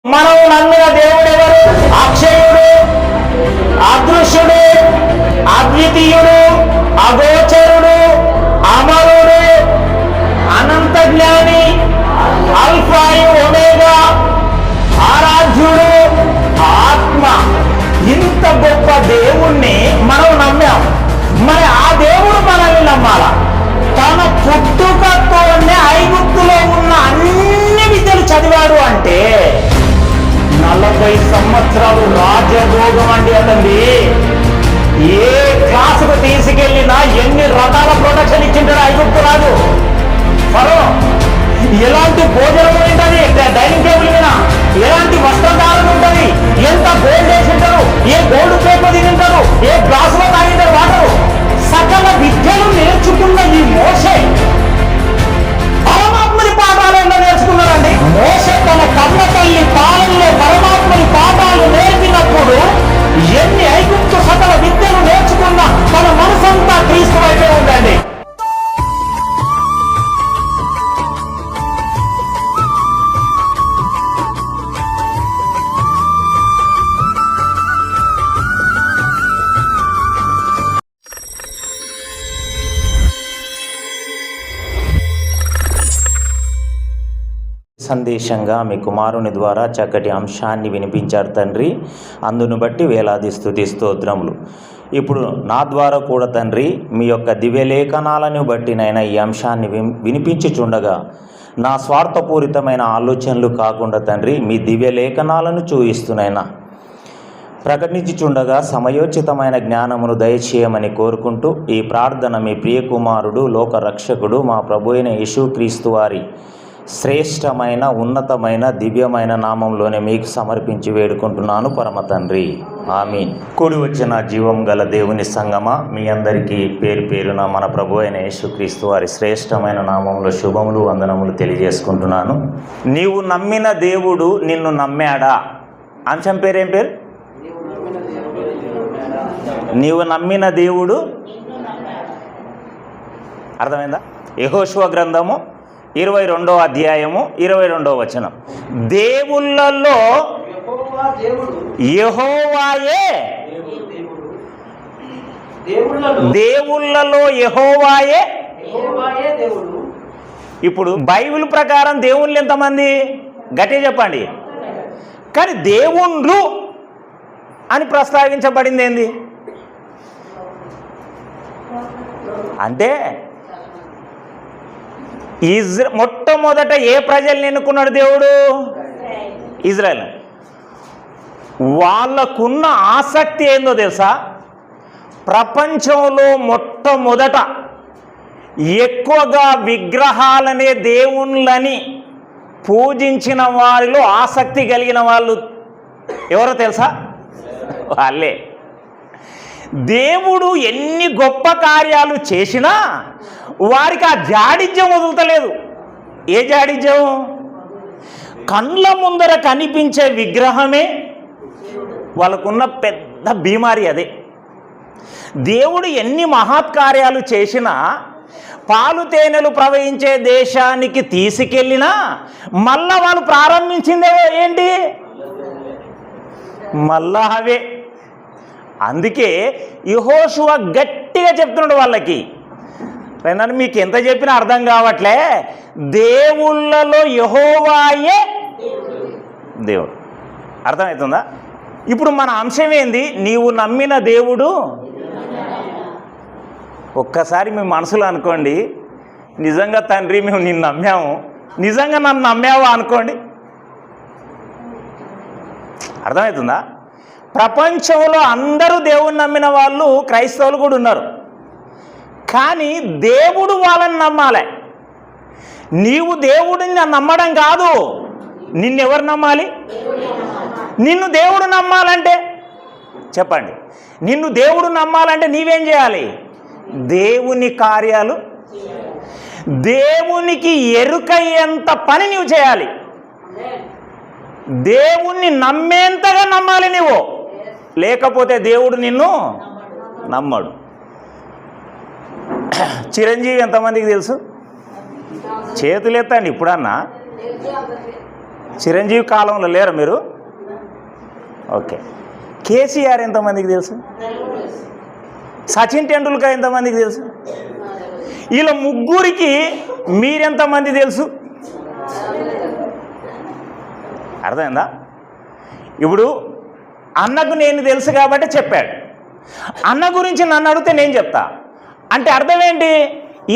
మనం నమ్మిన దేవుడు ఎవరు? అక్షయుడు, అదృశ్యుడు, అద్వితీయుడు, అగోచరుడు, అమరుడు, అనంత జ్ఞాని, అల్ఫాయు ఒమేగా, ఆరాధ్యుడు, ఆత్మ. ఇంత గొప్ప దేవుణ్ణి మనం నమ్మాం. మరి ఆ దేవుడు మనల్ని నమ్మాల. తన పుట్టుకతోనే ఐగుప్తులో ఉన్న అన్ని విద్యలు చదివాడు అంటే 40 సంవత్సరాలు రాజభోగం అండి అతన్ని. ఏ క్లాసుకు తీసుకెళ్ళినా ఎన్ని రకాల ప్రొటెక్షన్ ఇచ్చింటాడు ఐగుప్తు రాజు. ఫరో ఎలాంటి భోజనం ఉంటుంది, డైనింగ్ టేబుల్ మీద ఎలాంటి వస్త్రధారణ ఉంటుంది, ఎంత గోల్డ్ వేసింటారు, ఏ గోల్డ్ ప్లేట్ తింటారు, ఏ గ్లాసులో తాగింటారు వాటరు. సకల విద్యలు నేర్చుకున్న ఈ మోషే పరమాత్మని పాఠాలు ఎలా నేర్చుకున్నారండి? మోషే తన కన్న తల్లి పాలనలో పరమాత్మని పాఠాలు నేర్పినప్పుడు ఎన్ని ఐగుప్తు సకల విద్యలు నేర్చుకున్నా తన మనసంతా క్రీస్తు వైపే ఉందండి. సందేశంగా మీ కుమారుని ద్వారా చక్కటి అంశాన్ని వినిపించారు తండ్రి. అందును బట్టి వేలాది స్తుతి స్తోత్రములు. ఇప్పుడు నా ద్వారా కూడా తండ్రి మీ యొక్క దివ్యలేఖనాలను బట్టి నైనా ఈ అంశాన్ని వినిపించుచుండగా నా స్వార్థపూరితమైన ఆలోచనలు కాకుండా తండ్రి మీ దివ్యలేఖనాలను చూయిస్తునైనా ప్రకటించుచుండగా సమయోచితమైన జ్ఞానమును దయచేయమని కోరుకుంటూ ఈ ప్రార్థన మీ ప్రియకుమారుడు లోకరక్షకుడు మా ప్రభు అయిన యేసుక్రీస్తు వారి శ్రేష్టమైన ఉన్నతమైన దివ్యమైన నామంలోనే మీకు సమర్పించి వేడుకుంటున్నాను పరమ తండ్రి. ఆమీన్. కూడి వచ్చిన జీవం గల దేవుని సంగమా, మీ అందరికీ పేరు పేరున మన ప్రభు అయిన యేసుక్రీస్తు వారి శ్రేష్టమైన నామంలో శుభములు వందనములు తెలియజేసుకుంటున్నాను. నీవు నమ్మిన దేవుడు నిన్ను నమ్మాడా? అంశం పేరేం పేరు? నీవు నమ్మిన దేవుడు. అర్థమైందా? యెహోషువ గ్రంథము 22వ అధ్యాయము 22వ వచనం. దేవుళ్ళలో యెహోవాయే, దేవుళ్ళలో యెహోవాయే. ఇప్పుడు బైబిల్ ప్రకారం దేవుళ్ళు ఎంతమంది? గట్టిగా చెప్పండి. కానీ దేవుళ్ళు అని ప్రస్తావించబడింది ఏంది అంటే మొట్టమొదట ఏ ప్రజల్ని ఎన్నుకున్నాడు దేవుడు? ఇజ్రాయెల్. వాళ్ళకున్న ఆసక్తి ఏందో తెలుసా? ప్రపంచంలో మొట్టమొదట ఎక్కువగా విగ్రహాలనే దేవుళ్ళని పూజించిన వారిలో ఆసక్తి కలిగిన వాళ్ళు ఎవరో తెలుసా? వాళ్ళే. దేవుడు ఎన్ని గొప్ప కార్యాలు చేసినా వారికి ఆ జాడిజ్యం వదులుతలేదు. ఏ జాడిజ్యం? కండ్ల ముందర కనిపించే విగ్రహమే వాళ్ళకున్న పెద్ద బీమారి. అదే దేవుడు ఎన్ని మహత్కార్యాలు చేసినా పాలు తేనెలు ప్రవహించే దేశానికి తీసుకెళ్ళినా మళ్ళా వాళ్ళు ప్రారంభించిందే ఏంటి? మళ్ళా అవే. అందుకే యెహోషువ గట్టిగా చెప్తున్నాడు వాళ్ళకి. నన్ను మీకు ఎంత చెప్పినా అర్థం కావట్లే. దేవుళ్ళలో యెహోవాయే దేవుడు. అర్థమవుతుందా? ఇప్పుడు మన అంశం ఏంది? నీవు నమ్మిన దేవుడు. ఒక్కసారి మీ మనసులో అనుకోండి, నిజంగా తండ్రి మేము నిన్ను నమ్మాము, నిజంగా నన్ను నమ్మావా అనుకోండి. అర్థమవుతుందా? ప్రపంచంలో అందరూ దేవుని నమ్మిన వాళ్ళు క్రైస్తవులు కూడా ఉన్నారు. కానీ దేవుడు వాళ్ళని నమ్మాలి. నీవు దేవుడిని నమ్మడం కాదు, నిన్నెవరు నమ్మాలి? నిన్ను దేవుడు నమ్మాలంటే చెప్పండి, నిన్ను దేవుడు నమ్మాలంటే నీవేం చేయాలి? దేవుని కార్యాలు, దేవునికి ఎరుకయ్యేంత పని నీవు చేయాలి. దేవుణ్ణి నమ్మేంతగా నమ్మాలి నువ్వు, లేకపోతే దేవుడు నిన్ను నమ్మడు. చిరంజీవి ఎంతమందికి తెలుసు? చేతులు ఎత్తండి ఇప్పుడన్నా. చిరంజీవి కాలంలో లేరు మీరు? ఓకే. కేసీఆర్ ఎంతమందికి తెలుసు? సచిన్ టెండూల్కర్ ఎంతమందికి తెలుసు? వీళ్ళ ముగ్గురికి మీరెంతమంది తెలుసు? అర్థమైందా? ఇప్పుడు అన్నకు నేను తెలుసు కాబట్టి చెప్పాడు. అన్న గురించి నన్ను అడిగితే నేను చెప్తా అంటే అర్థం ఏంటి?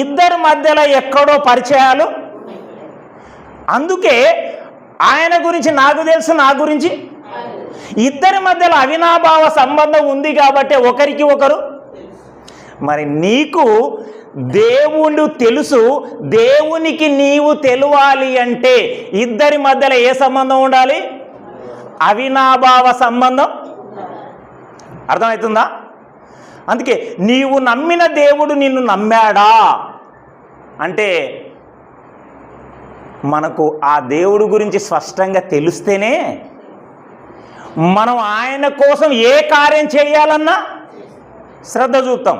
ఇద్దరి మధ్యలో ఎక్కడో పరిచయాలు. అందుకే ఆయన గురించి నాకు తెలుసు, నా గురించి ఇద్దరి మధ్యలో అవినాభావ సంబంధం ఉంది కాబట్టి ఒకరికి ఒకరు. మరి నీకు దేవుడు తెలుసు, దేవునికి నీవు తెలవాలి అంటే ఇద్దరి మధ్యలో ఏ సంబంధం ఉండాలి? అవినాభావ సంబంధం. అర్థమవుతుందా? అందుకే నీవు నమ్మిన దేవుడు నిన్ను నమ్మాడా అంటే మనకు ఆ దేవుడు గురించి స్పష్టంగా తెలిస్తేనే మనం ఆయన కోసం ఏ కార్యం చేయాలన్నా శ్రద్ధ చూపుతాం.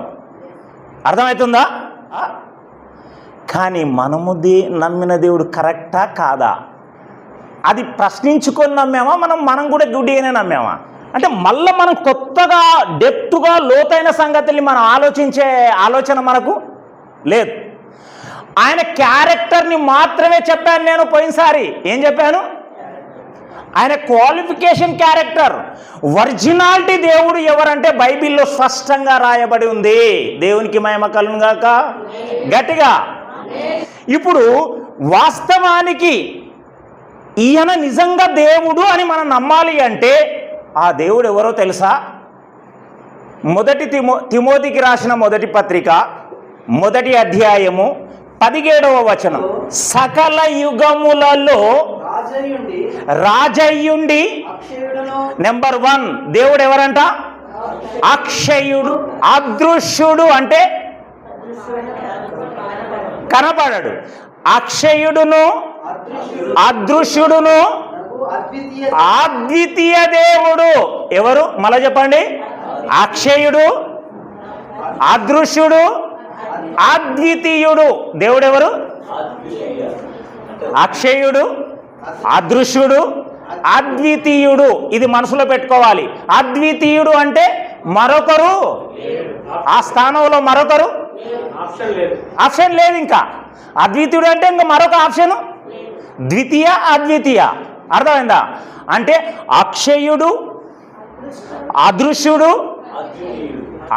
అర్థమవుతుందా? కానీ మనము నమ్మిన దేవుడు కరెక్టా కాదా అది ప్రశ్నించుకొని నమ్మామా? మనం కూడా గుడ్డిగానే నమ్మామా? అంటే మళ్ళీ మనం కొత్తగా డెప్త్గా లోతైన సంగతుల్ని మనం ఆలోచన మనకు లేదు. ఆయన క్యారెక్టర్ని మాత్రమే చెప్పాను నేను పోయినసారి. ఏం చెప్పాను? ఆయన క్వాలిఫికేషన్ క్యారెక్టర్. ఒరిజినాలిటీ దేవుడు ఎవరంటే బైబిల్లో స్పష్టంగా రాయబడి ఉంది. దేవునికి మహిమ కలుగును గాక. గట్టిగా. ఇప్పుడు వాస్తవానికి ఈయన నిజంగా దేవుడు అని మనం నమ్మాలి అంటే ఆ దేవుడు ఎవరో తెలుసా? మొదటి తిమోతికి రాసిన మొదటి పత్రిక 1వ అధ్యాయము 17వ వచనం. సకల యుగములలో రాజయ్యుండి నెంబర్ 1 దేవుడు ఎవరంట? అక్షయుడు. అదృశ్యుడు అంటే కనపడడు. అక్షయుడును అదృశ్యుడును అద్వితీయ దేవుడు. ఎవరు? మళ్ళా చెప్పండి. అక్షయుడు, అదృశ్యుడు, అద్వితీయుడు. దేవుడు ఎవరు? అక్షయుడు, అదృశ్యుడు, అద్వితీయుడు. ఇది మనసులో పెట్టుకోవాలి. అద్వితీయుడు అంటే మరొకరు ఆ స్థానంలో మరొకరు ఆప్షన్ లేదు. ఇంకా అద్వితీయుడు అంటే ఇంకా మరొక ఆప్షన్ ద్వితీయ, అద్వితీయ. అర్థమైందా? అంటే అక్షయుడు, అదృశ్యుడు,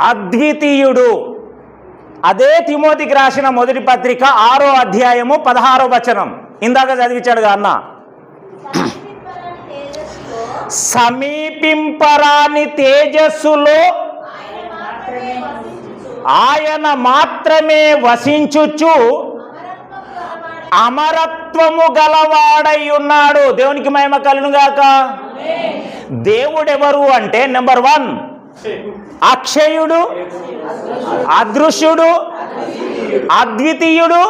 అద్వితీయుడు. అదే తిమోతికి రాసిన మొదటి పత్రిక 6వ అధ్యాయము 16వ వచనం. ఇందాక చదివించాడుగా అన్న. సమీపింపరాని తేజస్సులో ఆయన మాత్రమే వసించుచు అమరత్వము గలవాడై ఉన్నాడు. దేవునికి మహిమ కలుగును గాక. దేవుడెవరు అంటే నెంబర్ 1 అక్షయుడు, అదృశ్యుడు, అద్వితీయుడు,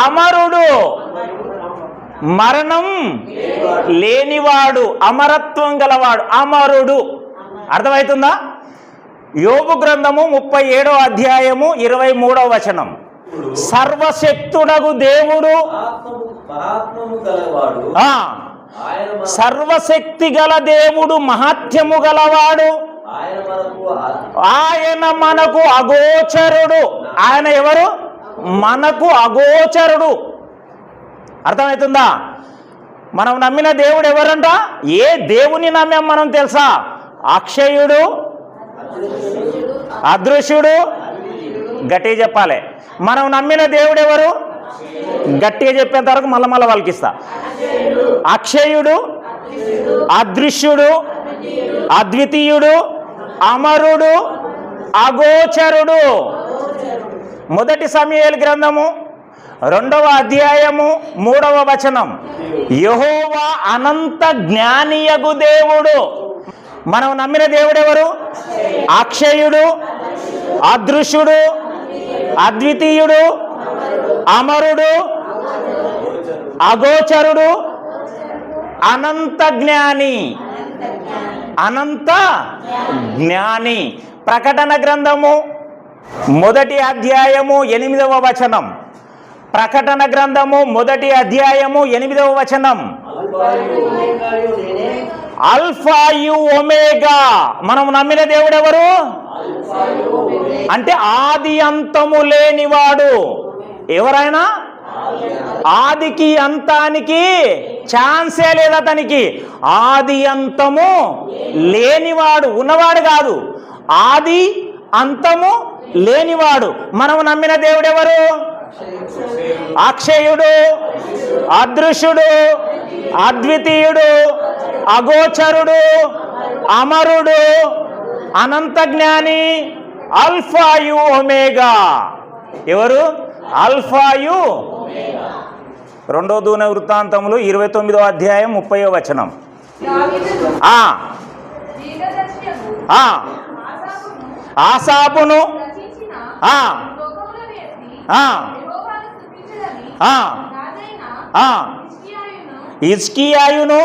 అమరుడు. మరణం లేనివాడు, అమరత్వం గలవాడు, అమరుడు. అర్థమవుతుందా? యోబు గ్రంథము 37వ అధ్యాయము 23వ వచనం. సర్వశక్తుడగు దేవుడు, సర్వశక్తి గల దేవుడు, మహాత్యము గలవాడు, ఆయన మనకు అగోచరుడు. ఆయన ఎవరు? మనకు అగోచరుడు. అర్థమవుతుందా? మనం నమ్మిన దేవుడు ఎవరంట? ఏ దేవుని నమ్మాం మనం తెలుసా? అక్షయుడు, అదృశ్యుడు. గట్టిగా చెప్పాలి. మనం నమ్మిన దేవుడు ఎవరు? గట్టిగా చెప్పేంత వరకు మళ్ళా వాళ్ళకిస్తా. అక్షయుడు, అదృశ్యుడు, అద్వితీయుడు, అమరుడు, అగోచరుడు. మొదటి సమూయేలు గ్రంథము 2వ అధ్యాయము 3వ వచనం. యెహోవా అనంత జ్ఞానియగు దేవుడు. మనం నమ్మిన దేవుడు ఎవరు? అక్షయుడు, అదృశ్యుడు, అద్వితీయుడు, అమరుడు, అగోచరుడు, అనంత జ్ఞాని. అనంత జ్ఞాని. ప్రకటన గ్రంథము 1వ అధ్యాయము 8వ వచనం. ప్రకటన గ్రంథము 1వ అధ్యాయము 8వ వచనం. అల్ఫాయు ఒమేగా. మనం నమ్మిన దేవుడు ఎవరు అంటే ఆది అంతము లేనివాడు. ఎవరైనా ఆదికి అంతానికి ఛాన్సే లేదు అతనికి. ఆది అంతము లేనివాడు, ఉన్నవాడు కాదు, ఆది అంతము లేనివాడు. మనం నమ్మిన దేవుడు ఎవరు? అక్షయుడు, అదృశ్యుడు, అద్వితీయుడు, అగోచరుడు, అమరుడు, అనంత జ్ఞాని, అల్ఫాయు ఒమేగా. ఎవరు? అల్ఫాయు. 2వ దూన వృత్తాంతములు 29వ అధ్యాయం 30వ వచనం. ఆసాపును హిజ్కియాయును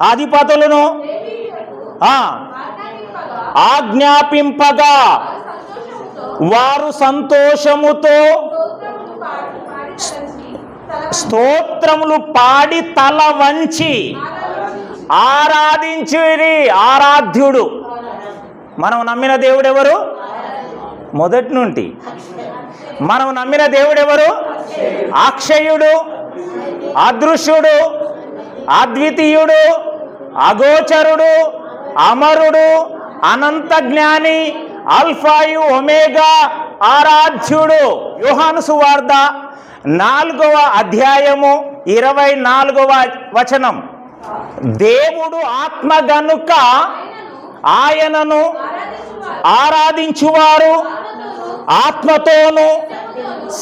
అధిపతులను ఆజ్ఞాపింపగా వారు సంతోషముతో స్తోత్రములు పాడి తల వంచి ఆరాధించిరి. ఆరాధ్యుడు. మనం నమ్మిన దేవుడు ఎవరు? మొదటి నుండి మనం నమ్మిన దేవుడు ఎవరు? అక్షయుడు, అదృశ్యుడు, అద్వితీయుడు, అగోచరుడు, అమరుడు, అనంత జ్ఞాని, అల్ఫాయు ఒమేగా, ఆరాధ్యుడు. యోహాను సువార్త 4వ అధ్యాయము 24వ వచనం. దేవుడు ఆత్మ గనుక ఆయనను ఆరాధించువారు ఆత్మతోను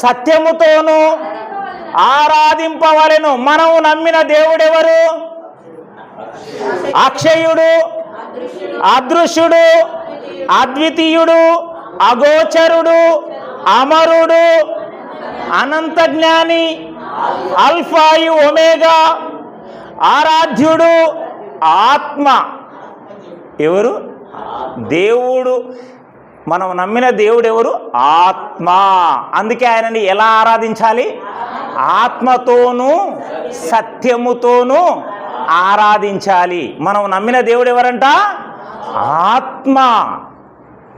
సత్యముతోను ఆరాధింపవలెను. మనం నమ్మిన దేవుడెవరు? అక్షయుడు, అదృశ్యుడు, అద్వితీయుడు, అగోచరుడు, అమరుడు, అనంత జ్ఞాని, అల్ఫాయు ఒమేగా, ఆరాధ్యుడు, ఆత్మ. ఎవరు? దేవుడు. మనం నమ్మిన దేవుడు ఎవరు? ఆత్మ. అందుకే ఆయనని ఎలా ఆరాధించాలి? ఆత్మతోనూ సత్యముతోనూ ఆరాధించాలి. మనం నమ్మిన దేవుడు ఎవరంట? ఆత్మ.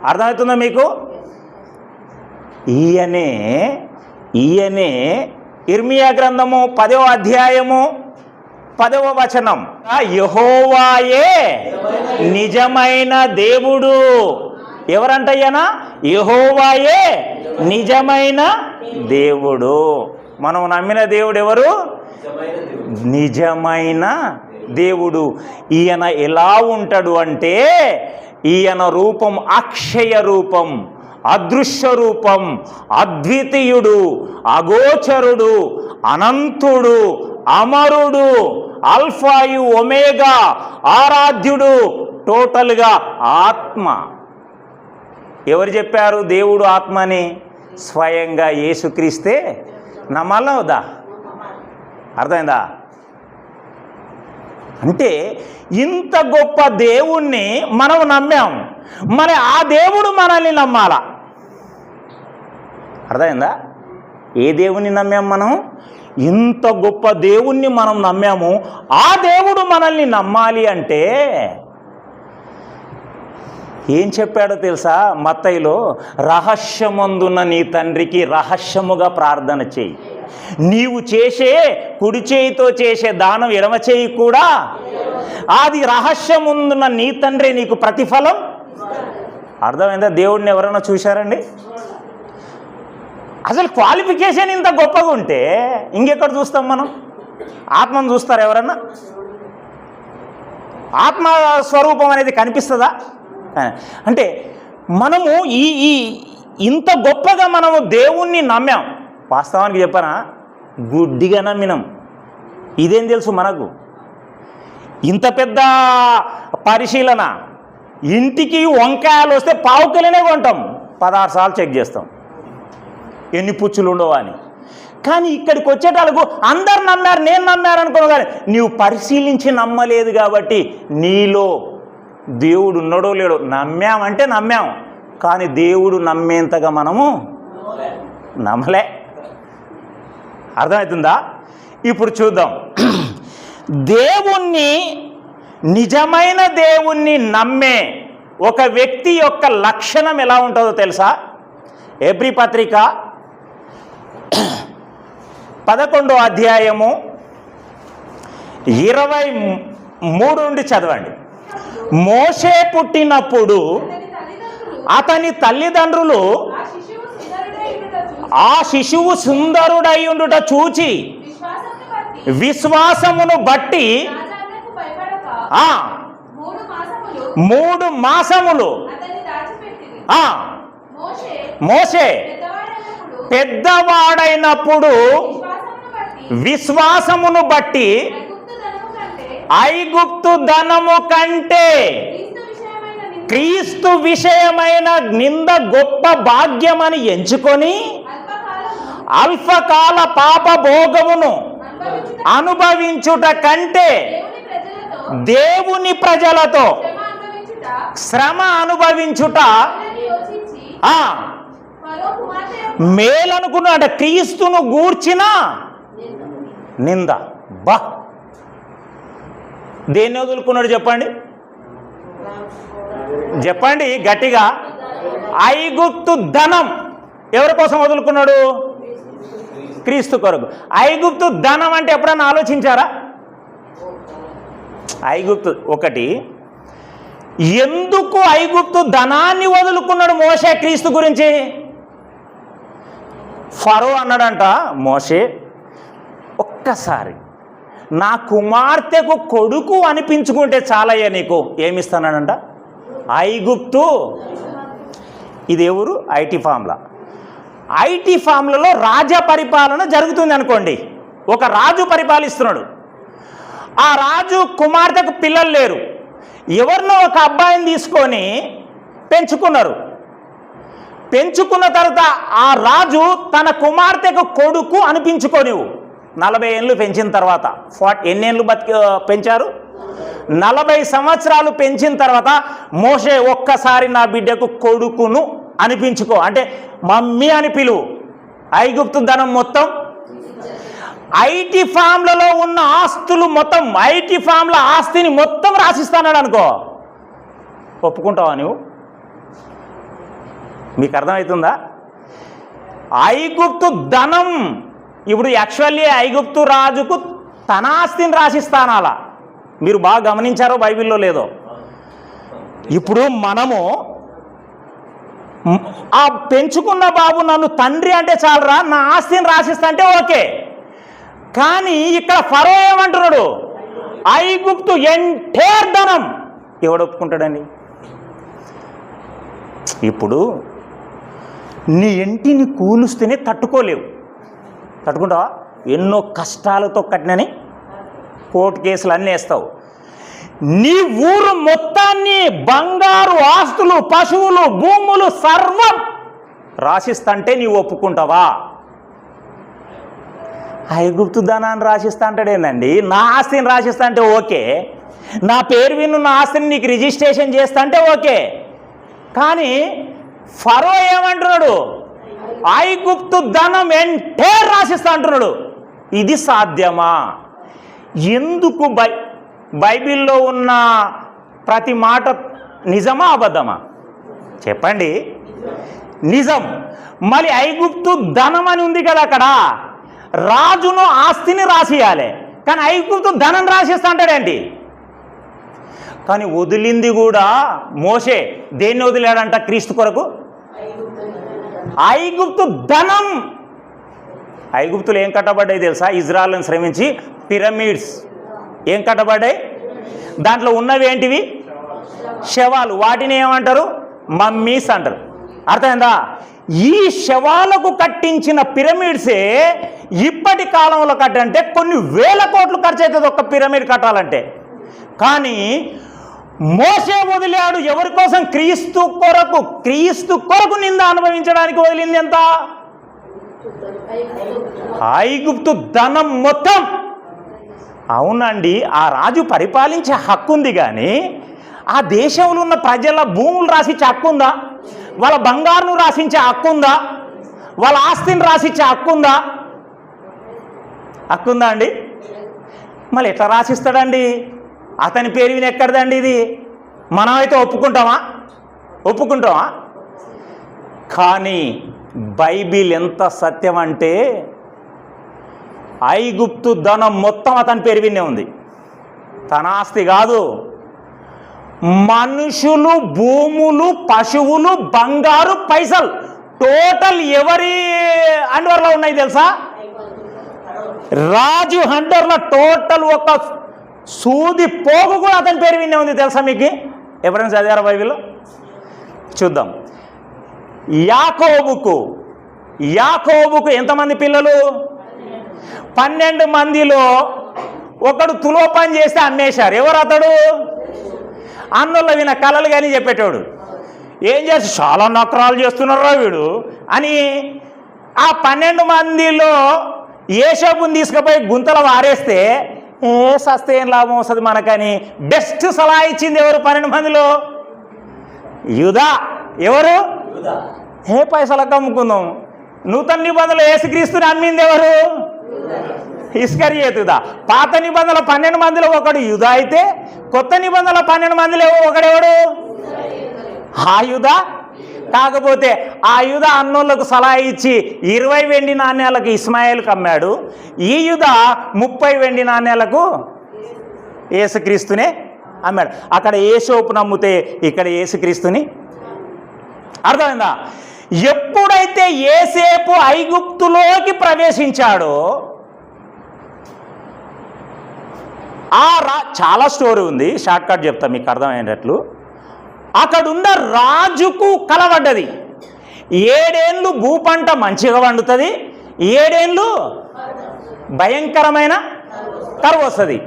అర్థమవుతుందా మీకు? ఈయనే ఇర్మియా గ్రంథము 10వ అధ్యాయము 10వ వచనం. యెహోవాయే నిజమైన దేవుడు. ఎవరంట ఈయన? యెహోవాయే నిజమైన దేవుడు. మనం నమ్మిన దేవుడు ఎవరు? నిజమైన దేవుడు. ఈయన ఎలా ఉంటాడు అంటే, ఈయన రూపం అక్షయ రూపం, అదృశ్య రూపం, అద్వితీయుడు, అగోచరుడు, అనంతుడు, అమరుడు, అల్ఫాయు ఒమేగా, ఆరాధ్యుడు, టోటల్గా ఆత్మ. ఎవరు చెప్పారు దేవుడు ఆత్మ అని? స్వయంగా యేసుక్రీస్తే. నమ్మాలా వద్దా? అర్థమైందా? అంటే ఇంత గొప్ప దేవుణ్ణి మనం నమ్మాం, మరి ఆ దేవుడు మనల్ని నమ్మాలా? అర్థమైందా? ఏ దేవుణ్ణి నమ్మాం మనం? ఇంత గొప్ప దేవుణ్ణి మనం నమ్మాము. ఆ దేవుడు మనల్ని నమ్మాలి అంటే ఏం చెప్పాడో తెలుసా? మత్తయిలో, రహస్యమందున్న నీ తండ్రికి రహస్యముగా ప్రార్థన చేయి. నీవు చేసే కుడి చేయితో చేసే దానం ఎడమ చేయి కూడా అది రహస్యముందున్న నీ తండ్రి నీకు ప్రతిఫలం. అర్థమైందా? దేవుడిని ఎవరైనా చూశారండి? అసలు క్వాలిఫికేషన్ ఇంత గొప్పగా ఉంటే ఇంకెక్కడ చూస్తాం మనం? ఆత్మను చూస్తారు ఎవరన్నా? ఆత్మ స్వరూపం అనేది కనిపిస్తుందా? అంటే మనము ఈ ఇంత గొప్పగా మనము దేవుణ్ణి నమ్మాం. వాస్తవానికి చెప్పనా, గుడ్డిగా నమ్మినాం. ఇదేం తెలుసు మనకు? ఇంత పెద్ద పరిశీలన, ఇంటికి వంకాయలు వస్తే పావుకిలోనే కొంటాం, 16 సార్లు చెక్ చేస్తాం ఎన్ని పుచ్చులు ఉండవు అని. కానీ ఇక్కడికి వచ్చేటాలకు అందరు నమ్మారు, నేను నమ్మారు అనుకున్నావు. కానీ నీవు పరిశీలించి నమ్మలేదు కాబట్టి నీలో దేవుడు ఉన్నాడో లేడో. నమ్మామంటే నమ్మాం, కానీ దేవుడు నమ్మేంతగా మనము నమ్మలే. అర్థమవుతుందా? ఇప్పుడు చూద్దాం. దేవుణ్ణి, నిజమైన దేవుణ్ణి నమ్మే ఒక వ్యక్తి యొక్క లక్షణం ఎలా ఉంటుందో తెలుసా? హెబ్రీ పత్రిక 11వ అధ్యాయము 23 నుండి చదవండి. మోషే పుట్టినప్పుడు అతని తల్లిదండ్రులు ఆ శిశువు సుందరుడై ఉండుట చూచి విశ్వాసమును బట్టి 3 మాసములు మోషే పెద్దవాడైనప్పుడు విశ్వాసమును బట్టి ఐగుప్తు ధనము కంటే క్రీస్తు విషయమైన నింద గొప్ప భాగ్యమని ఎంచుకొని అల్పకాల పాప భోగమును అనుభవించుట కంటే దేవుని ప్రజలతో శ్రమ అనుభవించుట మేలనుకున్నాడ. క్రీస్తును గూర్చిన నింద. బా, దేన్ని వదులుకున్నాడు చెప్పండి, చెప్పండి గట్టిగా. ఐగుప్తు ధనం ఎవరి కోసం వదులుకున్నాడు? క్రీస్తు కొరకు. ఐగుప్తు ధనం అంటే ఎప్పుడన్నా ఆలోచించారా? ఐగుప్తు ఒకటి. ఎందుకు ఐగుప్తు ధనాన్ని వదులుకున్నాడు మోషే క్రీస్తు గురించి? ఫరో అన్నాడంట, మోషే ఒక్కసారి నా కుమార్తెకు కొడుకు అనిపించుకుంటే చాలయ్యా, నీకు ఏమిస్తానంట? ఐగుప్తు. ఇది ఎవరు? ఐటీ ఫామ్లా. ఐటీ ఫామ్లలో రాజ పరిపాలన జరుగుతుంది అనుకోండి. ఒక రాజు పరిపాలిస్తున్నాడు. ఆ రాజు కుమార్తెకు పిల్లలు లేరు. ఎవరినో ఒక అబ్బాయిని తీసుకొని పెంచుకున్నారు. పెంచుకున్న తర్వాత ఆ రాజు తన కుమార్తెకు కొడుకు అనిపించుకోనివు. 40 ఏళ్ళు పెంచిన తర్వాత, ఎన్ని ఏళ్ళు పెంచారు? 40 సంవత్సరాలు పెంచిన తర్వాత మోషే ఒక్కసారి నా బిడ్డకు కొడుకును అనిపించుకో అంటే మమ్మీ అని పిలువు. ఐగుప్తు ధనం మొత్తం, ఐటీ ఫామ్లలో ఉన్న ఆస్తులు మొత్తం, ఐటీ ఫామ్ల ఆస్తిని మొత్తం రాసిస్తానాడు అనుకో, ఒప్పుకుంటావా నువ్వు? మీకు అర్థమవుతుందా? ఐగుప్తు ధనం. ఇప్పుడు యాక్చువల్లీ ఐగుప్తు రాజుకు తన ఆస్తిని రాసిస్తానాలా. మీరు బాగా గమనించారో బైబిల్లో లేదో. ఇప్పుడు మనము ఆ పెంచుకున్న బాబు నన్ను తండ్రి అంటే చాలరా, నా ఆస్తిని రాసిస్తా అంటే ఓకే. కానీ ఇక్కడ ఫరో ఏమంటున్నాడు? ఐగుప్తు ఎంటైర్ ధనం. ఎవడు ఒప్పుకుంటాడండి? ఇప్పుడు నీ ఇంటిని కూలుస్తేనే తట్టుకోలేవు. తట్టుకుంటావా? ఎన్నో కష్టాలతో కట్టినని కోర్టు కేసులు అన్నీ వేస్తావు. నీ ఊరు మొత్తాన్ని, బంగారు ఆస్తులు, పశువులు, భూములు సర్వం రాసిస్తంటే నీవు ఒప్పుకుంటావా? ఐగుప్తు ధనాన్ని రాసిస్తా అంటాడేనండి. నా ఆస్తిని రాసిస్తా అంటే ఓకే, నా పేరు విన్ను నా ఆస్తిని నీకు రిజిస్ట్రేషన్ చేస్తా అంటే ఓకే. కానీ ఫరో ఏమంటున్నాడు? ఐగుప్తు ధనం ఎంటైర్ రాసిస్తా అంటున్నాడు. ఇది సాధ్యమా? ఎందుకు? బైబిల్లో ఉన్న ప్రతి మాట నిజమా అబద్ధమా? చెప్పండి. నిజం. మరి ఐగుప్తు ధనం అని ఉంది కదా అక్కడ, రాజును ఆస్తిని రాసియాలి, కానీ ఐగుప్తు ధనం రాసిస్తా అంటాడేంటి? కానీ వదిలింది కూడా మోషే. దేన్ని వదిలాడంట క్రీస్తు కొరకు? ఐగుప్తు ధనం. ఐగుప్తులు ఏం కట్టబడ్డాయి తెలుసా? ఇజ్రాయెల్ని శ్రమించి పిరమిడ్స్ ఏం కట్టబడ్డాయి? దాంట్లో ఉన్నవి ఏంటివి? శవాలు. వాటిని ఏమంటారు? మమ్మీస్ అంటారు. అర్థమైందా? ఈ శవాలకు కట్టించిన పిరమిడ్సే ఇప్పటి కాలంలో కట్టంటే కొన్ని వేల కోట్లు ఖర్చు అవుతుంది ఒక్క పిరమిడ్ కట్టాలంటే. కానీ మోషే వదిలాడు ఎవరి కోసం? క్రీస్తు కొరకు. క్రీస్తు కొరకు నింద అనుభవించడానికి వదిలింది ఎంత? ఐగుప్తు ధనం మొత్తం. అవునండి, ఆ రాజు పరిపాలించే హక్కు ఉంది, కానీ ఆ దేశంలో ఉన్న ప్రజల భూములు రాసిచ్చే హక్కు ఉందా? వాళ్ళ బంగారును రాసించే హక్కు ఉందా? వాళ్ళ ఆస్తిని రాసిచ్చే హక్కు ఉందా? హక్కుందా అండి? మళ్ళీ ఎట్లా రాసిస్తాడండి? అతని పేరు విని ఎక్కడదండి ఇది? మనమైతే ఒప్పుకుంటామా? కానీ బైబిల్ ఎంత సత్యం అంటే ఐగుప్తు ధనం మొత్తం అతని పేరు వినే ఉంది. తన ఆస్తి కాదు, మనుషులు, భూములు, పశువులు, బంగారు, పైసలు టోటల్ ఎవరి అండర్లో ఉన్నాయి తెలుసా? రాజు అండర్లో టోటల్ ఒక సూది పోగు కూడా అతని పేరు వినే ఉంది తెలుసా మీకు? ఎవరైనా చదివారా బైబిల్లో? చూద్దాం. యాకోబుకు ఎంతమంది పిల్లలు? 12 మందిలో ఒకడు తులో పని చేస్తే అమ్మేశారు. ఎవరు అతడు? అన్నుల్లో విన కలలు కానీ చెప్పేటోడు. ఏం చేసి చాలా నకరాలు చేస్తున్నారా వీడు అని ఆ 12 మందిలో యేషోబుని తీసుకుపోయి గుంతలో వారేస్తే సస్తే ఏం లాభం వస్తుంది మనకని బెస్ట్ సలహా ఇచ్చింది ఎవరు? 12 మందిలో యూదా. ఎవరు? పైసలకు అమ్ముకుందాం. నూతన నిబంధనలు యేసుక్రీస్తుని అమ్మింది ఎవరు? ఇస్కరియోతుదా. పాత నిబంధనల 12 మందిలో ఒకడు యూదా అయితే కొత్త నిబంధనల 12 మందిలో ఒకడెవడు? ఆ యూదా. కాకపోతే ఆ యూదా అన్నోళ్లకు సలహా ఇచ్చి 20 వెండి నాణ్యాలకు ఇస్మాయిల్కి అమ్మాడు. ఈ యూదా 30 వెండి నాణ్యాలకు యేసుక్రీస్తునే అమ్మాడు. అక్కడ యేసోపు నమ్మితే ఇక్కడ యేసుక్రీస్తుని. అర్థమైందా? ఎప్పుడైతే యేసేపు ఐగుప్తులోకి ప్రవేశించాడో చాలా స్టోరీ ఉంది, షార్ట్ కట్ చెప్తా మీకు అర్థమయ్యేటట్లు. అక్కడున్న రాజుకు కలవడ్డది. 7 ఏళ్ళు భూపంట మంచిగా వండుతుంది, 7 ఏళ్ళు భయంకరమైన కరువు వస్తుంది.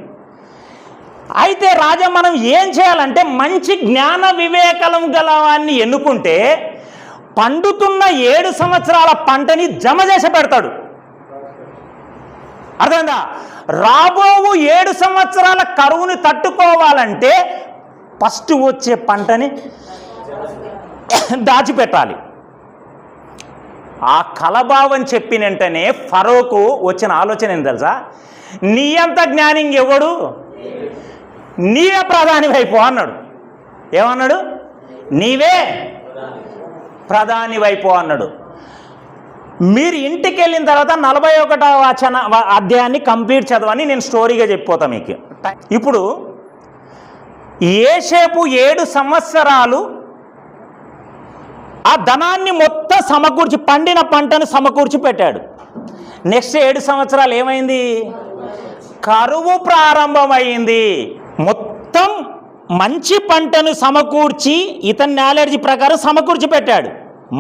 అయితే రాజా మనం ఏం చేయాలంటే మంచి జ్ఞాన వివేకం గలవాన్ని ఎన్నుకుంటే పండుతున్న 7 సంవత్సరాల పంటని జమ చేసి పెడతాడు. అర్థమైందా? రాబోవు 7 సంవత్సరాల కరువుని తట్టుకోవాలంటే ఫస్ట్ వచ్చే పంటని దాచిపెట్టాలి. ఆ కలభావం చెప్పిన వెంటనే ఫరోకు వచ్చిన ఆలోచన ఏం తెలుసా? నీ అంత జ్ఞాని ఎవడు? నీవే ప్రధాని వైపు అన్నాడు. ఏమన్నాడు? నీవే ప్రధాని వైపు అన్నాడు. మీరు ఇంటికి వెళ్ళిన తర్వాత 41వ అధ్యాయాన్ని కంప్లీట్ చదవని నేను స్టోరీగా చెప్పిపోతా మీకు. ఇప్పుడు యేసేపు 7 సంవత్సరాలు ఆ ధనాన్ని మొత్తం సమకూర్చి పండిన పంటను సమకూర్చి పెట్టాడు. నెక్స్ట్ 7 సంవత్సరాలు ఏమైంది? కరువు ప్రారంభమైంది. మొత్తం మంచి పంటను సమకూర్చి ఇతని నాలెడ్జ్ ప్రకారం సమకూర్చి పెట్టాడు.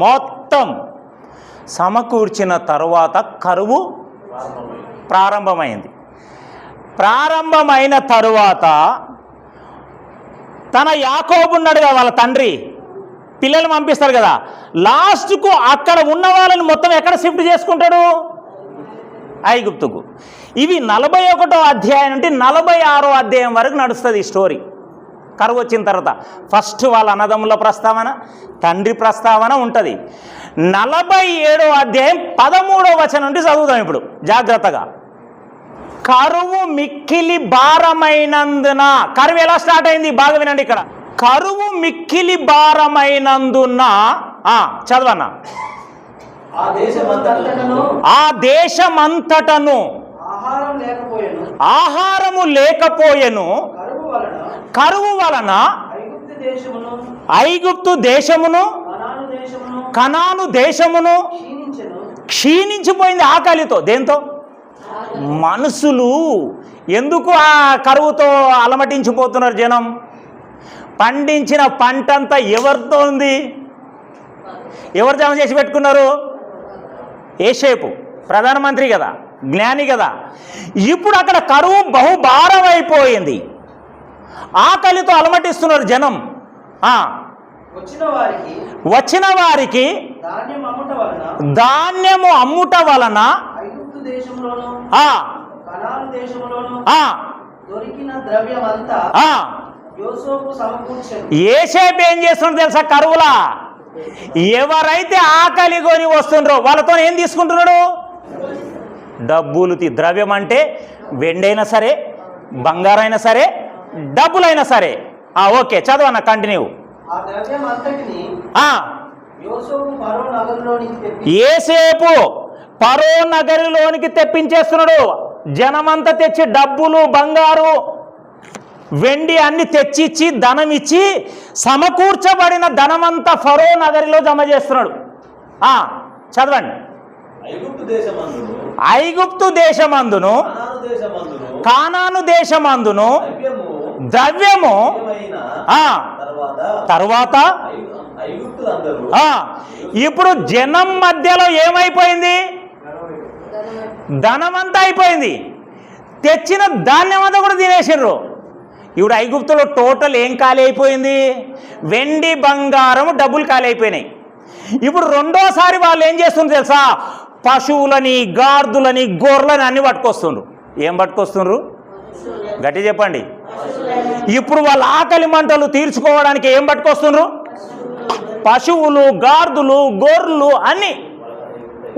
మొత్తం సమకూర్చిన తరువాత కరువు ప్రారంభమైంది. ప్రారంభమైన తరువాత తన యాకోబు ఉన్నాడు కదా, వాళ్ళ తండ్రి, పిల్లలు పంపిస్తారు కదా, లాస్ట్కు అక్కడ ఉన్న వాళ్ళని మొత్తం ఎక్కడ షిఫ్ట్ చేసుకుంటాడు? ఐగుప్తుకు. ఇవి 41వ అధ్యాయం నుండి 46వ అధ్యాయం వరకు నడుస్తుంది ఈ స్టోరీ. కరువు వచ్చిన తర్వాత ఫస్ట్ వాళ్ళ అన్నదమ్ముల ప్రస్తావన, తండ్రి ప్రస్తావన ఉంటుంది. 47వ అధ్యాయం 13వ వచనం నుండి చదువుతాం ఇప్పుడు జాగ్రత్తగా. కరువు మిక్కిలి భారమైనందున, కరువు ఎలా స్టార్ట్ అయింది బాగా వినండి ఇక్కడ. కరువు మిక్కిలి భారమైనందున చదవన్నా. ఆ దేశమంతటను ఆహారము లేకపోయెను, కరువు వలన ఐగుప్తు దేశమును కనాను దేశమును క్షీణించిపోయింది ఆకలితో. దేంతో? మనుషులు ఎందుకు ఆ కరువుతో అలమటించిపోతున్నారు జనం? పండించిన పంటంతా ఎవరితో ఉంది? ఎవరు జమ చేసి పెట్టుకున్నారు? యేసేపు ప్రధానమంత్రి కదా, జ్ఞాని కదా. ఇప్పుడు అక్కడ కరువు బహుభారం అయిపోయింది, ఆకలితో అలమటిస్తున్నారు జనం. వచ్చిన వారికి ధాన్యము అమ్ముట వలన యేసేపు ఏం చేస్తున్నాడు తెలుసా? కరువులా ఎవరైతే ఆకలి కొని వస్తుండ్రో వాళ్ళతో ఏం తీసుకుంటున్నాడు? డబ్బులు ద్రవ్యం అంటే వెండైనా సరే, బంగారైనా సరే, డబ్బులైనా సరే. ఓకే, చదవన్న, కంటిన్యూ. యోసేపు ఫరో నగరిలోనికి తెప్పించేస్తున్నాడు. జనమంతా తెచ్చి డబ్బులు, బంగారు, వెండి అన్ని తెచ్చిచ్చి, ధనం ఇచ్చి, సమకూర్చబడిన ధనమంతా ఫరో నగరిలో జమ చేస్తున్నాడు. చదవండి. ఐగుప్తు దేశమందును కానాను దేశమందును ద్రవ్యము తర్వాత ఇప్పుడు జనం మధ్యలో ఏమైపోయింది? ధనమంతా అయిపోయింది. తెచ్చిన ధాన్యం అంతా కూడా తినేసారు. ఇప్పుడు ఐగుప్తులో టోటల్ ఏం ఖాళీ అయిపోయింది? వెండి, బంగారం, డబ్బులు ఖాళీ అయిపోయినాయి. ఇప్పుడు రెండోసారి వాళ్ళు ఏం చేస్తున్నారు తెలుసా? పశువులని, గార్దులని, గొర్రెలని అన్ని పట్టుకొస్తుండ్రు. ఏం పట్టుకొస్తుండ్రు? గట్టి చెప్పండి. ఇప్పుడు వాళ్ళ ఆకలి మంటలు తీర్చుకోవడానికి ఏం పట్టుకొస్తుండ్రు? పశువులు, గార్దులు, గొర్రెలు, అన్ని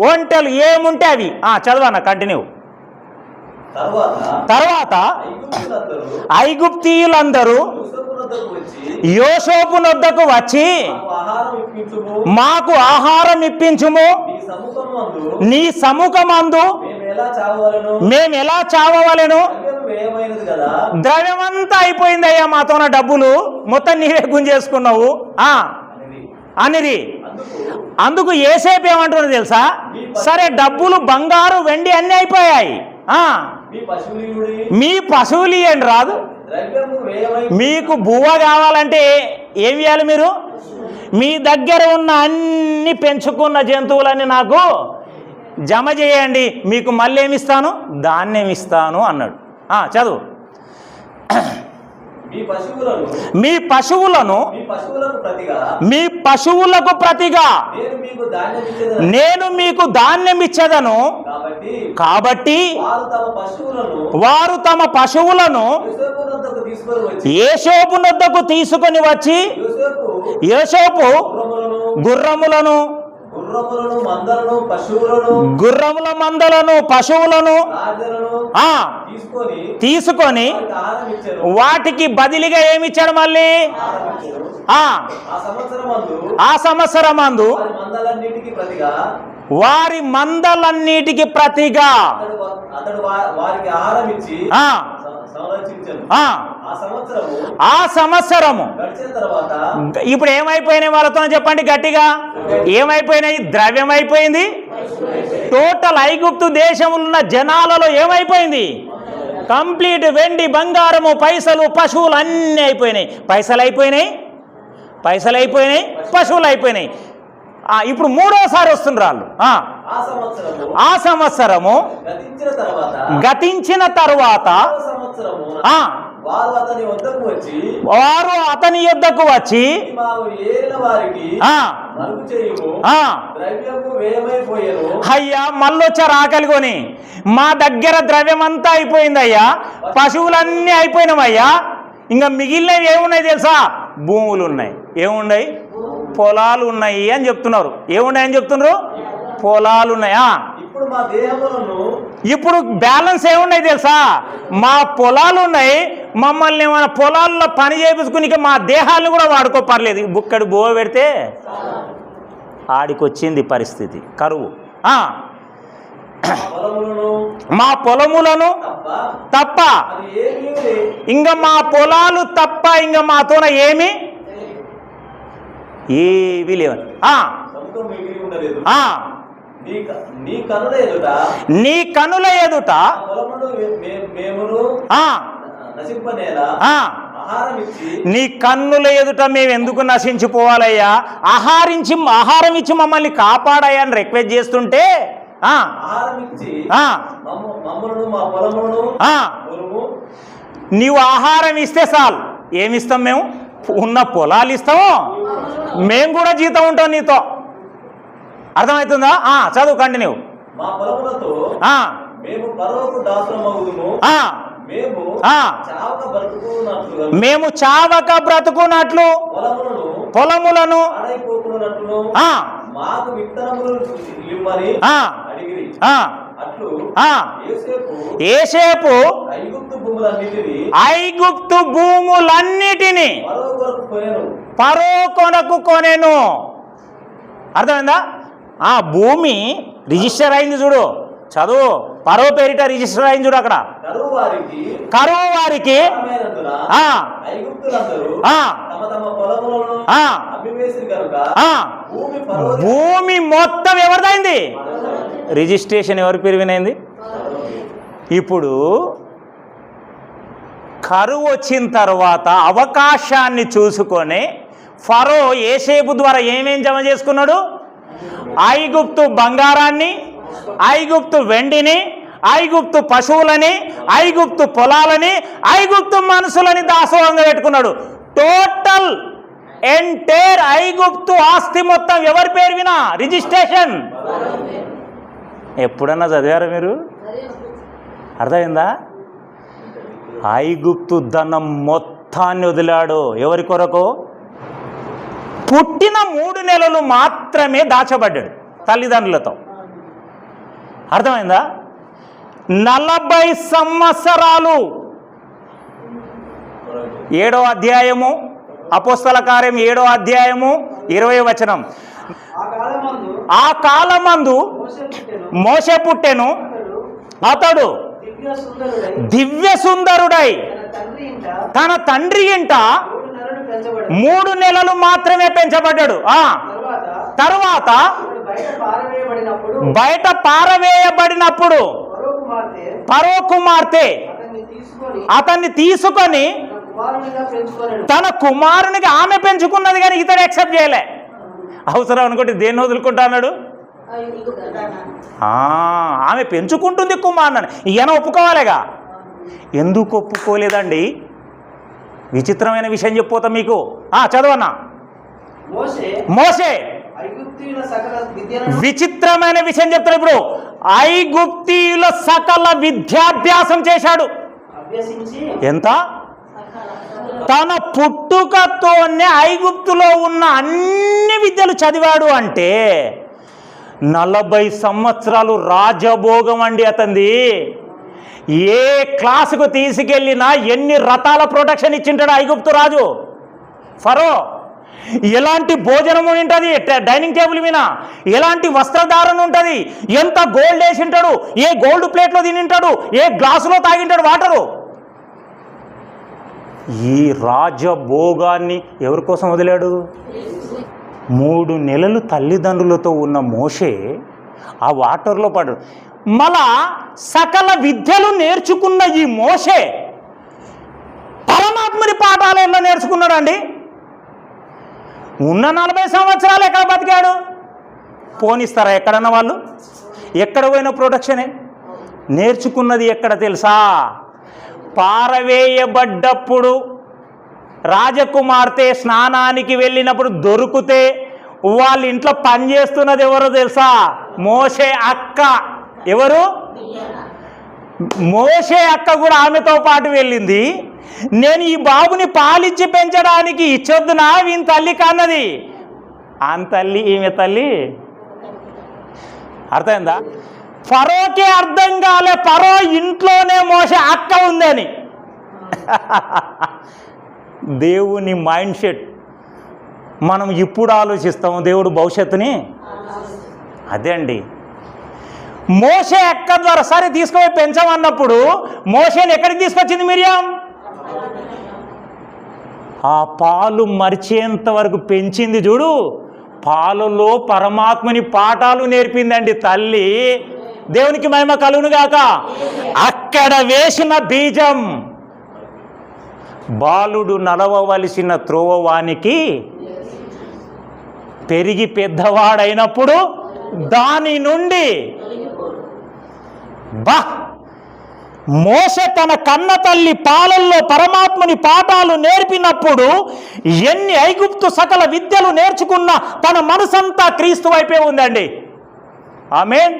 ఒంటెలు ఏముంటే అవి. చదవన్న, కంటిన్యూ. తర్వాత ఐగుప్తీయులందరూ యోసేపు నొద్దకు వచ్చి, మాకు ఆహారం ఇప్పించుము, నీ సముఖమందు మేము ఎలా చావవలెను? ద్రవ్యమంతా అయిపోయిందయ్యా, మాతోన డబ్బులు మొత్తం నీవే గుంజేసుకున్నావు అనిరి. అందుకు యోసేపు ఏమంటున్నాడు తెలుసా? సరే, డబ్బులు, బంగారు, వెండి అన్నీ అయిపోయాయి, మీ పశువులు ఇవ్వండి రాదు. మీకు బువ్వ కావాలంటే ఏమి ఇవ్వాలి? మీరు మీ దగ్గర ఉన్న అన్ని పెంచుకున్న జంతువులన్నీ నాకు జమ చేయండి, మీకు మళ్ళీ ఏమిస్తాను? ధాన్యం ఇస్తాను అన్నాడు. చదువు. మీ పశువులను మీ పశువులకు ప్రతిగా నేను మీకు ధాన్యం ఇచ్చేదను. కాబట్టి వారు తమ పశువులను యోసేపు నొద్దకు తీసుకొని వచ్చి, యోసేపు గుర్రముల మందలను, పశువులను తీసుకొని వాటికి బదిలీగా ఏమిచ్చాడు? మళ్ళీ ఆ సంవత్సరమందు వారి మందలన్నిటికి ప్రతిగా ఆ సంవత్సరము. ఇప్పుడు ఏమైపోయినాయి వాళ్ళతో చెప్పండి గట్టిగా? ఏమైపోయినాయి? ద్రవ్యం అయిపోయింది. టోటల్ ఐగుప్తు దేశంలో ఉన్న జనాలలో ఏమైపోయింది? కంప్లీట్ వెండి, బంగారము, పైసలు, పశువులు అన్నీ అయిపోయినాయి. పైసలు అయిపోయినాయి, పశువులు అయిపోయినాయి. ఇప్పుడు మూడోసారి వస్తున్నారు వాళ్ళు. ఆ సంవత్సరము గతించిన తర్వాత వారు అతని యొద్దకు వచ్చి, అయ్యా మళ్ళొచ్చారు ఆకలికొని, మా దగ్గర ద్రవ్యం అంతా అయిపోయిందయ్యా, పశువులన్నీ అయిపోయినామయ్యా, ఇంకా మిగిలినవి ఏమున్నాయి తెలుసా? భూములు ఉన్నాయి. ఏమున్నాయి? పొలాలు ఉన్నాయి అని చెప్తున్నారు. ఏమున్నాయని చెప్తున్నారు? పొలాలు ఉన్నాయా? ఇప్పుడు బ్యాలెన్స్ ఏమున్నాయి తెలుసా? మా పొలాలు ఉన్నాయి, మమ్మల్ని మన పొలాల్లో పని చేయించుకుని మా దేహాలను కూడా వాడుకోపర్లేదు. బుక్కడి బోవ పెడితే ఆడికొచ్చింది పరిస్థితి, కరువు. మా పొలములను తప్ప, ఇంకా మా పొలాలు తప్ప ఇంకా మాతోన ఏమి లేవని. నీ కనుల ఎదుట నీ కన్నుల ఎదుట మేము ఎందుకు నశించిపోవాలయ్యా? ఆహారం ఇచ్చి మమ్మల్ని కాపాడాయా అని రిక్వెస్ట్ చేస్తుంటే, నీవు ఆహారం ఇస్తే చాలు. ఏమిస్తాం మేము? ఉన్న పొలాలు ఇస్తాము, మేము కూడా జీతం ఉంటాం నీతో. అర్థమవుతుందా? చదువు, కంటిన్యూ. మేము చావక బ్రతుకున్నట్లు పొలములను యేసేపు ఐగుప్తు భూములన్నిటినీ ఫరో కొరకు కొనెను. అర్థమైందా? ఆ భూమి రిజిస్టర్ అయింది చూడు, చదువు. ఫరో పేరిట రిజిస్టర్ అయింది చూడు. అక్కడ కరువు వారికి భూమి మొత్తం ఎవరిదైంది? రిజిస్ట్రేషన్ ఎవరి పేరు వినైంది? ఇప్పుడు కరువు వచ్చిన తర్వాత అవకాశాన్ని చూసుకొని ఫరో యేసేపు ద్వారా ఏమేం జమ చేసుకున్నాడు? ఐగుప్తు బంగారాన్ని, ఐగుప్తు వెండిని, ఐగుప్తు పశువులని, ఐగుప్తు పొలాలని, ఐగుప్తు మనుషులని దాసోహంగా పెట్టుకున్నాడు. టోటల్ ఎంటైర్ ఐగుప్తు ఆస్తి మొత్తం ఎవరి పేరు వినా రిజిస్ట్రేషన్. ఎప్పుడన్నా చదివారా మీరు? అర్థమైందా? ఐగుప్తు ధనం మొత్తాన్ని వదిలాడు. ఎవరి కొరకు? పుట్టిన 3 నెలలు మాత్రమే దాచబడ్డాడు తల్లిదండ్రులతో. అర్థమైందా? 40 సంవత్సరాలు 7వ అధ్యాయము అపోస్తల కార్యం 7వ అధ్యాయము 20వ వచనం. ఆ కాలమందు మోషే పుట్టెను. అతడు దివ్య సుందరుడై తన తండ్రి ఇంట 3 నెలలు మాత్రమే పెంచబడ్డాడు. తరువాత బయట పారవేయబడినప్పుడు ఫరో కుమార్తె అతన్ని తీసుకొని తన కుమారునికి ఆమె పెంచుకున్నది, కానీ ఇతడు యాక్సెప్ట్ చేయలే. అవసరం అనుకుంటే దేన్ని వదులుకుంటా అన్నాడు? ఆమె పెంచుకుంటుంది కుమారుని, ఈయన ఒప్పుకోవాలిగా. ఎందుకు ఒప్పుకోలేదండి? విచిత్రమైన విషయం చెప్పిపోతా మీకు. చదవన్నా. మోషే విచిత్రమైన విషయం చెప్తాడు. ఇప్పుడు ఐగుప్తీయుల సకల విద్యాభ్యాసం చేశాడు. ఎంత? తన పుట్టుకతోనే ఐగుప్తులో ఉన్న అన్ని విద్యలు చదివాడు. అంటే 40 సంవత్సరాలు రాజభోగం అండి అతనిది. ఏ క్లాసుకు తీసుకెళ్ళినా ఎన్ని రకాల ప్రొటెక్షన్ ఇచ్చింటాడు ఐగుప్తు రాజు ఫరో. ఎలాంటి భోజనం ఉంటుంది డైనింగ్ టేబుల్ మీద, ఎలాంటి వస్త్రధారణ ఉంటుంది, ఎంత గోల్డ్ వేసి ఉంటాడు, ఏ గోల్డ్ ప్లేట్లో తినింటాడు, ఏ గ్లాసులో తాగింటాడు వాటరు. ఈ రాజభోగాన్ని ఎవరి కోసం వదిలాడు? 3 నెలలు తల్లిదండ్రులతో ఉన్న మోషే ఆ వాటర్లో పడ్డాడు. మళ్ళా సకల విద్యలు నేర్చుకున్న ఈ మోషే పరమాత్మని పాఠాలు ఎలా నేర్చుకున్నాడు అండి? ఉన్న 40 సంవత్సరాలు ఎక్కడ బతికాడు? పోనిస్తారా ఎక్కడన్నా వాళ్ళు? ఎక్కడ పోయిన ప్రొడక్షనే. నేర్చుకున్నది ఎక్కడ తెలుసా? పారవేయబడ్డప్పుడు రాజకుమార్తె స్నానానికి వెళ్ళినప్పుడు దొరికితే వాళ్ళ ఇంట్లో పనిచేస్తున్నది ఎవరో తెలుసా? మోషే అక్క. ఎవరు? మోషే అక్క కూడా ఆమెతో పాటు వెళ్ళింది. నేను ఈ బాబుని పాలిచ్చి పెంచడానికి ఇచ్చొద్దునా వీని తల్లి కన్నది. ఆమె తల్లి ఈమె తల్లి. అర్థమైందా? ఫరోకే అర్థం కాలే ఫరో ఇంట్లోనే మోషే అక్క ఉందని. దేవుని మైండ్ సెట్ మనం ఇప్పుడు ఆలోచిస్తాము, దేవుడు భవిష్యత్తుని. అదే అండి. మోషే అక్క ద్వారా సరే తీసుకుపోయి పెంచమన్నప్పుడు మోషేని ఎక్కడికి తీసుకొచ్చింది మిరియాం? ఆ పాలు మరిచేంత వరకు పెంచింది చూడు. పాలలో పరమాత్మని పాఠాలు నేర్పిందండి తల్లి. దేవునికి మహిమ కలుగునుగాక. అక్కడ వేసిన బీజం బాలుడు నడవవలసిన త్రోవవానికి పెరిగి పెద్దవాడైనప్పుడు దాని నుండి మోషే తన కన్న తల్లి పాలల్లో పరమాత్మని పాఠాలు నేర్పినప్పుడు ఎన్ని ఐగుప్తు సకల విద్యలు నేర్చుకున్నా తన మనసంతా క్రీస్తు వైపే ఉందండి. ఆమేన్.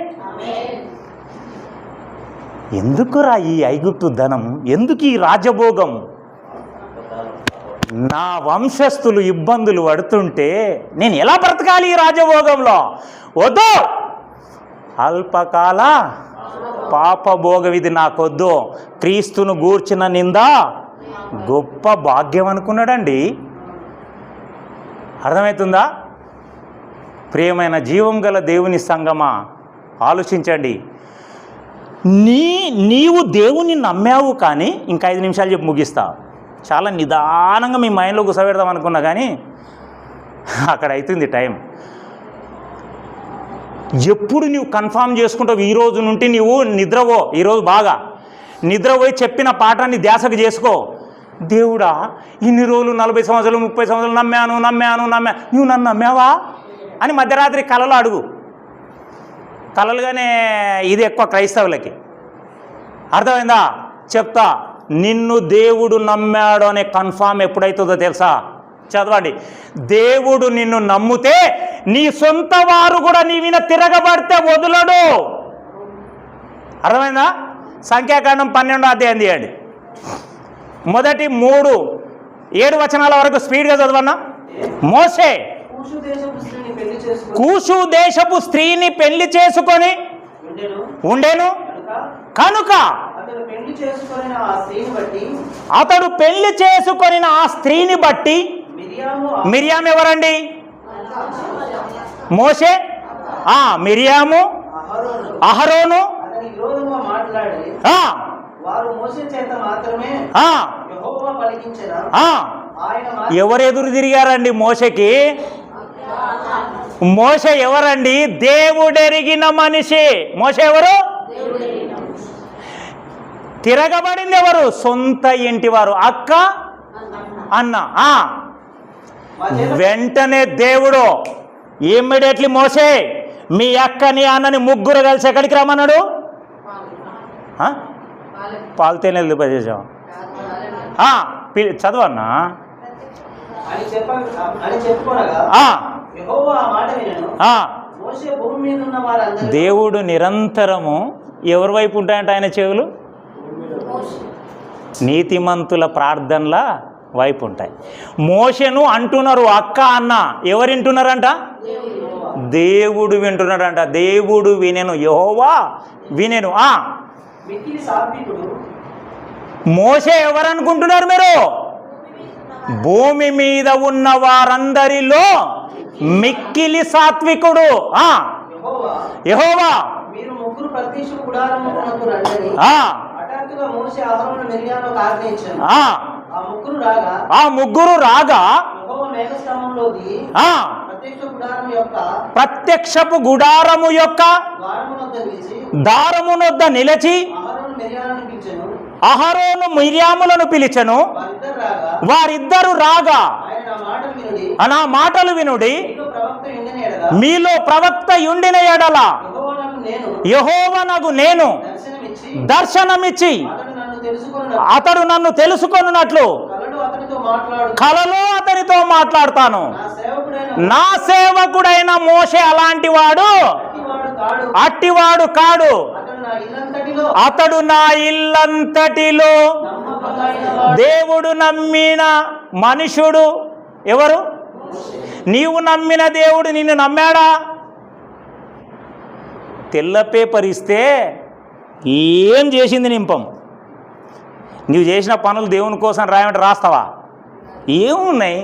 ఎందుకురా ఈ ఐగుప్తు ధనం? ఎందుకు ఈ రాజభోగం? నా వంశస్థులు ఇబ్బందులు పడుతుంటే నేను ఎలా బ్రతకాలి ఈ రాజభోగంలో? వద్దు, అల్పకాల పాప భోగవిధి నాకొద్దు, క్రీస్తును గూర్చిన నింద గొప్ప భాగ్యం అనుకున్నాడండి. అర్థమవుతుందా? ప్రియమైన జీవం గల దేవుని సంగమా, ఆలోచించండి. నీవు దేవుని నమ్మావు, కానీ ఇంకా 5 నిమిషాలు చెప్పి ముగిస్తా. చాలా నిదానంగా మీ మైండ్లో గుసపెడదాం అనుకున్నా, కానీ అక్కడ అవుతుంది టైం. ఎప్పుడు నువ్వు కన్ఫామ్ చేసుకుంటావు, ఈ రోజు నుండి నువ్వు నిద్రపో, ఈరోజు బాగా నిద్రపోయి చెప్పిన పాఠాన్ని ధ్యాసకు చేసుకో. దేవుడా, ఇన్ని రోజులు 40 సంవత్సరాలు 30 సంవత్సరాలు నమ్మాను, నువ్వు నన్ను నమ్మావా అని మధ్యరాత్రి కలలు అడుగు. కలలుగానే ఇది ఎక్కువ క్రైస్తవులకి. అర్థమైందా? చెప్తా. నిన్ను దేవుడు నమ్మాడు అనే కన్ఫామ్ ఎప్పుడైతుందో తెలుసా? చదవండి. దేవుడు నిన్ను నమ్మితే నీ సొంత వారు కూడా నీ మీద తిరగబడితే వదలడు. అర్థమైందా? సంఖ్యాకాండం 12వ అధ్యాయం తీయండి. మొదటి 3-7 వచనాల వరకు స్పీడ్గా చదవన్నా. మోషే కూషు దేశపు స్త్రీని పెళ్లి చేసుకొని ఉండెను కనుక అతడు పెళ్లి చేసుకొనిన ఆ స్త్రీని బట్టి మిరియాము ఎవరండి? మోషే, మిరియాము, అహరోను. ఎవరు ఎదురు తిరిగారండి మోషకి? మోషే ఎవరండి? దేవుడెరిగిన మనిషి. మోషే ఎవరు? తిరగబడింది ఎవరు? సొంత ఇంటివారు, అక్క, అన్న. వెంటనే దేవుడు ఇమ్మీడియట్లీ మోషే మీ అక్కని అన్నని ముగ్గురు కలిసి ఎక్కడికి రమ్మన్నాడు? పాలితేనే చేసాం. చదవన్నా. దేవుడు నిరంతరము ఎవరి వైపు ఉంటాయంట ఆయన చెవులు? నీతిమంతుల ప్రార్థనల వైపు ఉంటాయి. మోషేను అంటున్నారు అక్క అన్న. ఎవరు వింటున్నారంట? దేవుడు వింటున్నాడంట. దేవుడు వినెను, యెహోవా వినెను. మోషే ఎవరనుకుంటున్నారు మీరు? భూమి మీద ఉన్న వారందరిలో మిక్కిలి సాత్వికుడు యెహోవా. ఆ ముగ్గురు రాగా ప్రత్యక్షపు గుడారము యొక్క దారమునొద్ద నిలిచి అహరోను మిర్యాములను పిలిచెను. వారిద్దరు రాగా నా మాటలు వినుడి, మీలో ప్రవక్త యుండిన ఎడల యెహోవానగు నేను దర్శనమిచ్చి అతడు నన్ను తెలుసుకొనున్నట్లు కలలో అతనితో మాట్లాడతాను. నా సేవకుడైన మోషే అలాంటి వాడు అట్టివాడు కాడు. అతడు నా ఇల్లంతటిలో దేవుడు నమ్మిన మనుషుడు. ఎవరు? నీవు నమ్మిన దేవుడు నిన్ను నమ్మాడా? తెల్ల పేపర్ ఇస్తే ఏం చేసింది నింపం. నీవు చేసిన పనులు దేవుని కోసం రాయమంటే రాస్తావా? ఏమున్నాయి?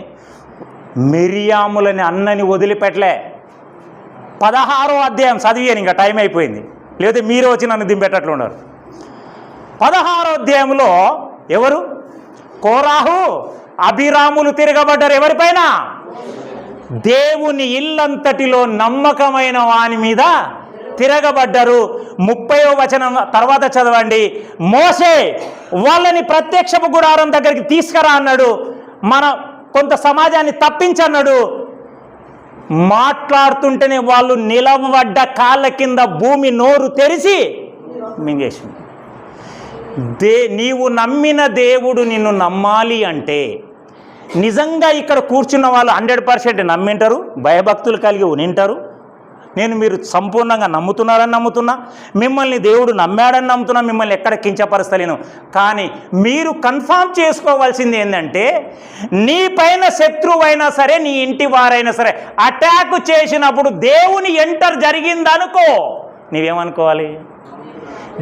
మిరియాములని అన్నని వదిలిపెట్టలే. 16వ అధ్యాయం చదివాను, ఇంకా టైం అయిపోయింది, లేకపోతే మీరే వచ్చి నన్ను దింపెట్టట్లు ఉన్నారు. 16వ అధ్యాయంలో ఎవరు? కోరాహు, అభిరాములు తిరగబడ్డారు. ఎవరిపైన? దేవుని ఇల్లంతటిలో నమ్మకమైన వాని మీద తిరగబడ్డారు. 30వ వచనం తర్వాత చదవండి. మోషే వాళ్ళని ప్రత్యక్షపు గుడారం దగ్గరికి తీసుకురా అన్నాడు. మన కొంత సమాజాన్ని తప్పించన్నాడు. మాట్లాడుతుంటేనే వాళ్ళు నిలబడ్డ కాళ్ళ కింద భూమి నోరు తెరిచి మింగేసింది. నీవు నమ్మిన దేవుడు నిన్ను నమ్మాలి అంటే నిజంగా ఇక్కడ కూర్చున్న వాళ్ళు 100% నమ్మింటారు, భయభక్తులు కలిగి ఉనింటారు. నేను మీరు సంపూర్ణంగా నమ్ముతున్నారని నమ్ముతున్నా, మిమ్మల్ని దేవుడు నమ్మాడని నమ్ముతున్నా, మిమ్మల్ని ఎక్కడ కించపరుస్తలేను. కానీ మీరు కన్ఫామ్ చేసుకోవాల్సింది ఏంటంటే, నీ పైన శత్రువైనా సరే, నీ ఇంటి వారైనా సరే అటాక్ చేసినప్పుడు దేవుని ఎంటర్ జరిగిందనుకో, నీవేమనుకోవాలి?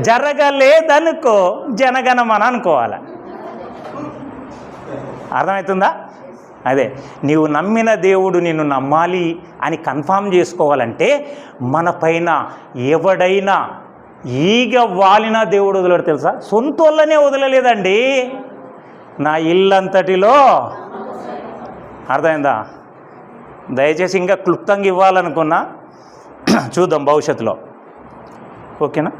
జరగలేదనుకో జనగణమన అనుకోవాలి. అర్థమవుతుందా? అదే నీవు నమ్మిన దేవుడు నిన్ను నమ్మాలి అని కన్ఫామ్ చేసుకోవాలంటే మన పైన ఎవడైనా ఈగ వాలిన దేవుడు వదలడు తెలుసా? సొంతోళ్ళనే వదలలేదండి. నా ఇల్లంతటిలో అర్థమైందా? దయచేసి ఇంకా క్లుప్తంగా ఇవ్వాలనుకున్నా, చూద్దాం భవిష్యత్తులో. ఓకేనా?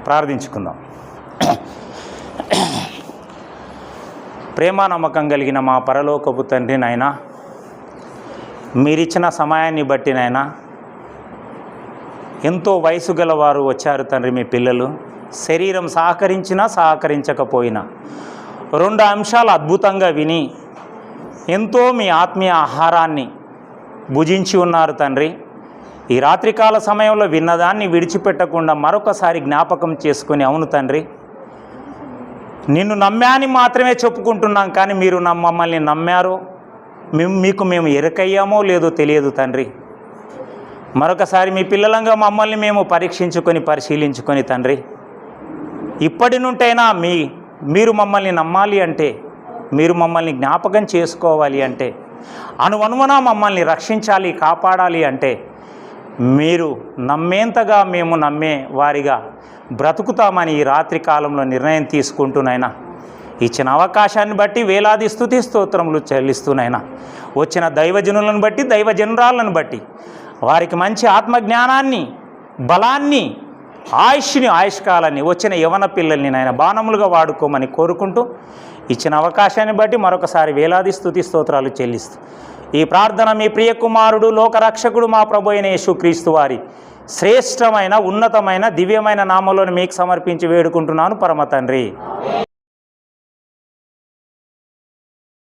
ప్రార్థించుకుందాం. ప్రేమ నమ్మకం కలిగిన మా పరలోకపు తండ్రి నాయనా, మీరిచ్చిన సమయాన్ని బట్టి నాయనా, ఎంతో వయసు గల వారు వచ్చారు తండ్రి. మీ పిల్లలు శరీరం సహకరించినా సహకరించకపోయినా 2 అంశాలు అద్భుతంగా విని ఎంతో మీ ఆత్మీయ ఆహారాన్ని భుజించి ఉన్నారు తండ్రి. ఈ రాత్రికాల సమయంలో విన్నదాన్ని విడిచిపెట్టకుండా మరొకసారి జ్ఞాపకం చేసుకుని, అవును తండ్రి, నిన్ను నమ్మాని మాత్రమే చెప్పుకుంటున్నాం, కానీ మీరు మమ్మల్ని నమ్మారో మీకు మేము ఎరకయ్యామో లేదో తెలియదు తండ్రి. మరొకసారి మీ పిల్లలంగా మమ్మల్ని మేము పరీక్షించుకొని పరిశీలించుకొని తండ్రి, ఇప్పటి నుండైనా మీరు మమ్మల్ని నమ్మాలి అంటే, మీరు మమ్మల్ని జ్ఞాపకం చేసుకోవాలి అంటే, అనువనుమన మమ్మల్ని రక్షించాలి, కాపాడాలి అంటే, మీరు నమ్మేంతగా మేము నమ్మే వారిగా బ్రతుకుతామని ఈ రాత్రి కాలంలో నిర్ణయం తీసుకుంటూనైనా, ఇచ్చిన అవకాశాన్ని బట్టి వేలాది స్తుతి స్తోత్రములు చెల్లిస్తూనైనా, వచ్చిన దైవజనులను బట్టి దైవజనురాలను బట్టి వారికి మంచి ఆత్మజ్ఞానాన్ని, బలాన్ని, ఆయుష్కాలాన్ని, వచ్చిన యవన పిల్లల్ని నాయన బాణములుగా వాడుకోమని కోరుకుంటూ, ఇచ్చిన అవకాశాన్ని బట్టి మరొకసారి వేలాది స్తుతి స్తోత్రాలు చెల్లిస్తూ ఈ ప్రార్థన మీ ప్రియకుమారుడు లోకరక్షకుడు మా ప్రభు అయిన యేసుక్రీస్తు వారి శ్రేష్టమైన ఉన్నతమైన దివ్యమైన నామంలో మీకు సమర్పించి వేడుకుంటున్నాను పరమ తండ్రి.